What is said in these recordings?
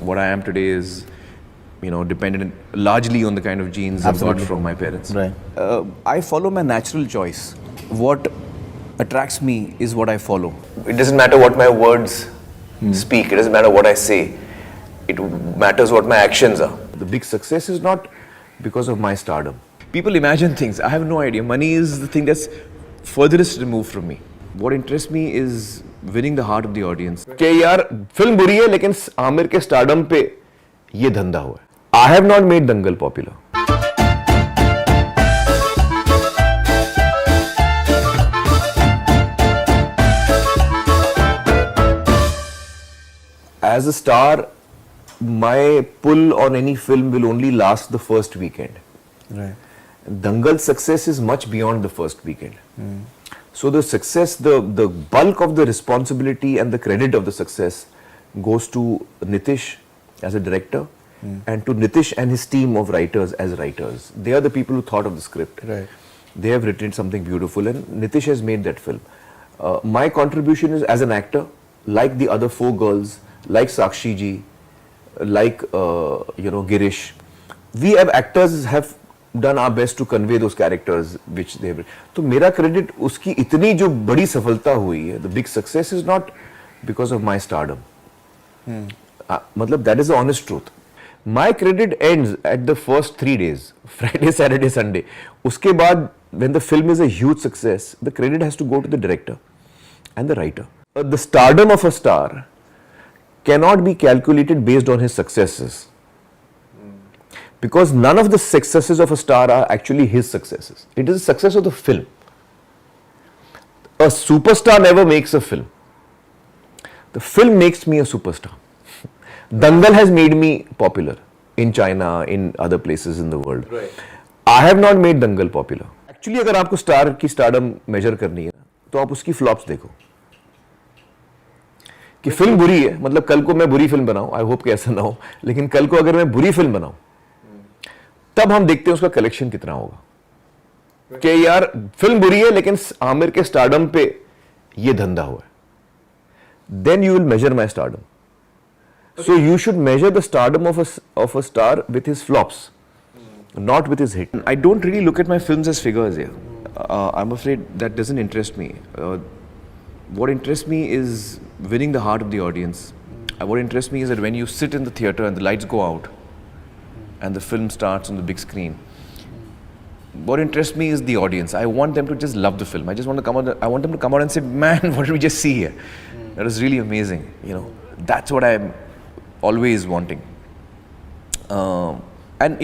What I am today is, dependent largely on the kind of genes I've got from my parents. Right. I follow my natural choice. What attracts me is what I follow. It doesn't matter what my words speak. It doesn't matter what I say. It matters what my actions are. The big success is not because of my stardom. People imagine things. I have no idea. Money is the thing that's furthest removed from me. What interests me is winning the heart of the audience. कि यार film बुरी है लेकिन आमिर के stardom पे ये धंधा हुआ है. I have not made Dangal popular. As a star, my pull on any film will only last the first weekend. Right. Dangal's success is much beyond the first weekend. So the success, the bulk of the responsibility and the credit of the success goes to Nitish as a director and to Nitish and his team of writers as writers. They are the people who thought of the script. Right. They have written something beautiful and Nitish has made that film. My contribution is as an actor, like the other four girls, like Sakshi ji, like Girish. We have actors have done our best to convey those characters which they have. तो मेरा credit उसकी इतनी जो बड़ी सफलता हुई है, the big success is not because of my stardom. मतलब that is the honest truth. My credit ends at the first 3 days, Friday, Saturday, Sunday. उसके बाद when the film is a huge success, the credit has to go to the director and the writer. The stardom of a star cannot be calculated based on his successes. Because none of the successes of a star are actually his successes. It is the success of the film. A superstar never makes a film. The film makes me a superstar. Dangal has made me popular in China, in other places in the world. Right. I have not made Dangal popular. Actually, अगर आपको star की stardom major करनी है तो आप उसकी flops देखो कि फिल्म बुरी है, मतलब कल को मैं बुरी फिल्म बनाऊं, आई होप कि ऐसा ना हो, लेकिन कल को अगर मैं बुरी फिल्म बनाऊं तब हम देखते हैं उसका कलेक्शन कितना होगा कि यार फिल्म बुरी है लेकिन आमिर के स्टारडम पे ये धंधा हुआ है. Then you will measure my stardom. So you should measure the stardom of a star with his flops, not with his hit. I don't really look at my films as figures here. I'm afraid that doesn't interest me. What interests me is winning the heart of the audience. What interests me is that when you sit in the theater and the lights go out and the film starts on the big screen, what interests me is the audience. I want them to just love the film. I just want to come out. I want them to come out and say, "Man, what did we just see here? That was really amazing." That's what I'm always wanting. And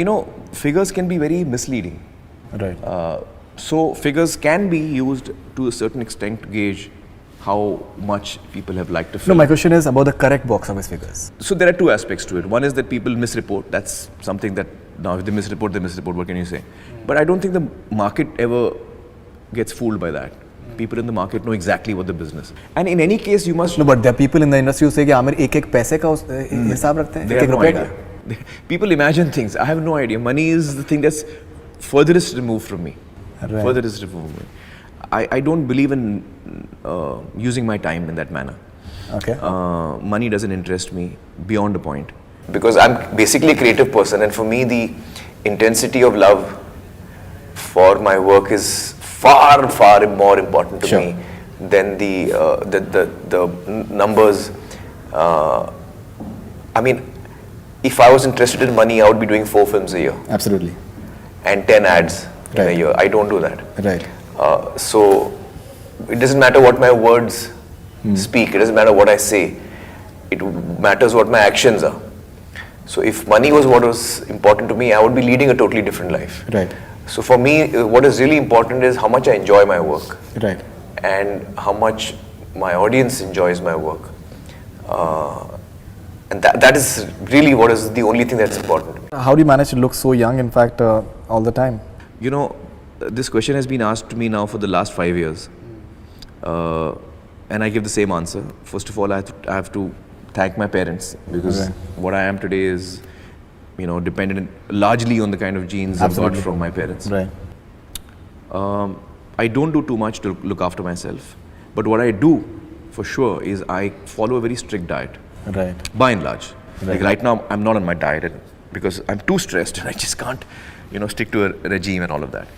figures can be very misleading. Right. So figures can be used to a certain extent to gauge how much people have liked a film. No, my question is about the correct box office figures. So there are two aspects to it. One is that people misreport. That's something that now if they misreport, they misreport. What can you say? But I don't think the market ever gets fooled by that. People in the market know exactly what the business is. And in any case, you must. No, but there are people in the industry who say कि आमिर एक पैसे का हिसाब रखते हैं, एक रुपए का. People imagine things. I have no idea. Money is the thing that's furthest removed from me. Right. Furthest removed from me. I don't believe in using my time in that manner. Okay. Money doesn't interest me beyond a point. Because I'm basically a creative person, and for me the intensity of love for my work is far, far more important to me than the numbers. I mean, if I was interested in money, I would be doing 4 films a year. Absolutely. And 10 ads in a year. I don't do that. Right. So it doesn't matter what my words speak. It doesn't matter what I say. It matters what my actions are. So if money was what was important to me, I would be leading a totally different life. Right. So for me, what is really important is how much I enjoy my work. Right. And how much my audience enjoys my work. And that is really what is the only thing that's important. How do you manage to look so young, in fact, all the time? This question has been asked to me now for the last 5 years. And I give the same answer. First of all, I have to thank my parents because what I am today is, dependent largely on the kind of genes I've got from my parents. Right. I don't do too much to look after myself. But what I do, for sure, is I follow a very strict diet. Right. By and large. Like right now, I'm not on my diet because I'm too stressed and I just can't, stick to a regime and all of that.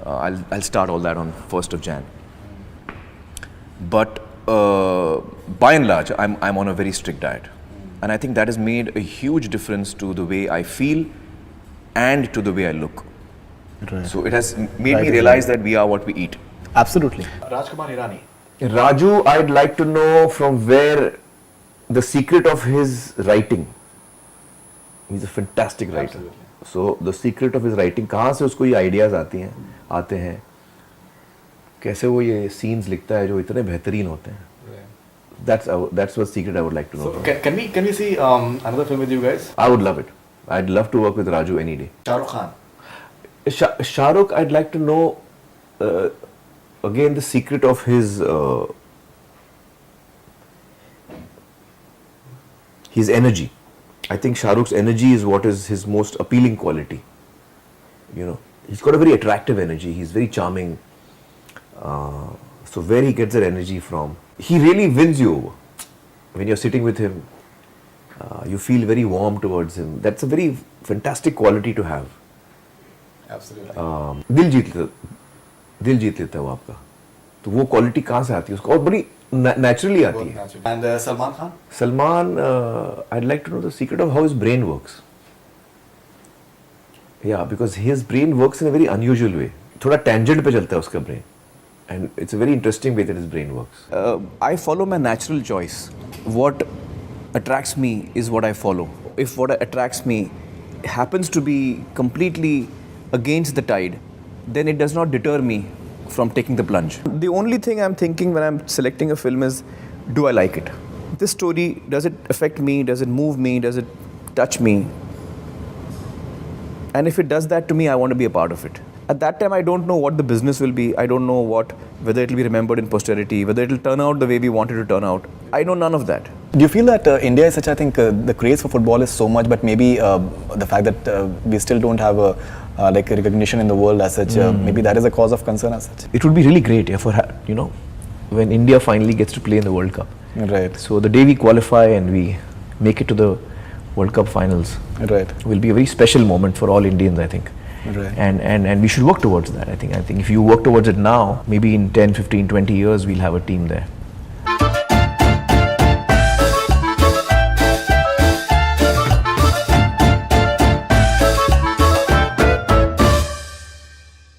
I'll start all that on 1st of Jan. But by and large, I'm on a very strict diet, and I think that has made a huge difference to the way I feel and to the way I look. Right. So it has made me realize that we are what we eat. Absolutely. Rajkumar Hirani. Raju, I'd like to know from where the secret of his writing. He's a fantastic writer. Absolutely. So the secret of his writing, कहाँ से उसको ये ideas आते हैं, कैसे वो ये scenes लिखता है जो इतने बेहतरीन होते हैं. That's what secret I would like to know. So can we see another film with you guys? I would love it. I'd love to work with Raju any day. Shah Rukh Khan. Shah Rukh, I'd like to know again the secret of his energy. I think Shah Rukh's energy is what is his most appealing quality. He's got a very attractive energy. He's very charming. So where he gets that energy from, he really wins you over. When you're sitting with him, you feel very warm towards him. That's a very fantastic quality to have. Absolutely. दिल जीत लेता है वो आपका. तो वो quality कहाँ से आती है उसको, और बड़ी नेचुरली आती है. And Salman Khan. Salman, I'd like to know the secret of how his brain works. Yeah, because his brain works in a very unusual way. थोड़ा tangent पे चलता है उसका brain. And it's a very interesting way that his brain works. I follow my natural choice. What attracts me is what I follow. If what attracts me happens to be completely against the tide, then it does not deter me from taking the plunge. The only thing I'm thinking when I'm selecting a film is, do I like it? This story, does it affect me? Does it move me? Does it touch me? And if it does that to me, I want to be a part of it. At that time, I don't know what the business will be. I don't know whether it will be remembered in posterity, whether it will turn out the way we wanted to turn out. I know none of that. Do you feel that India is such, I think, the craze for football is so much, but maybe the fact that we still don't have a recognition in the world as such, maybe that is a cause of concern as such? It would be really great when India finally gets to play in the World Cup. Right. So the day we qualify and we make it to the World Cup finals, right, will be a very special moment for all Indians, I think. Right. And we should work towards that. I think if you work towards it now, maybe in 10, 15, 20 years we'll have a team there.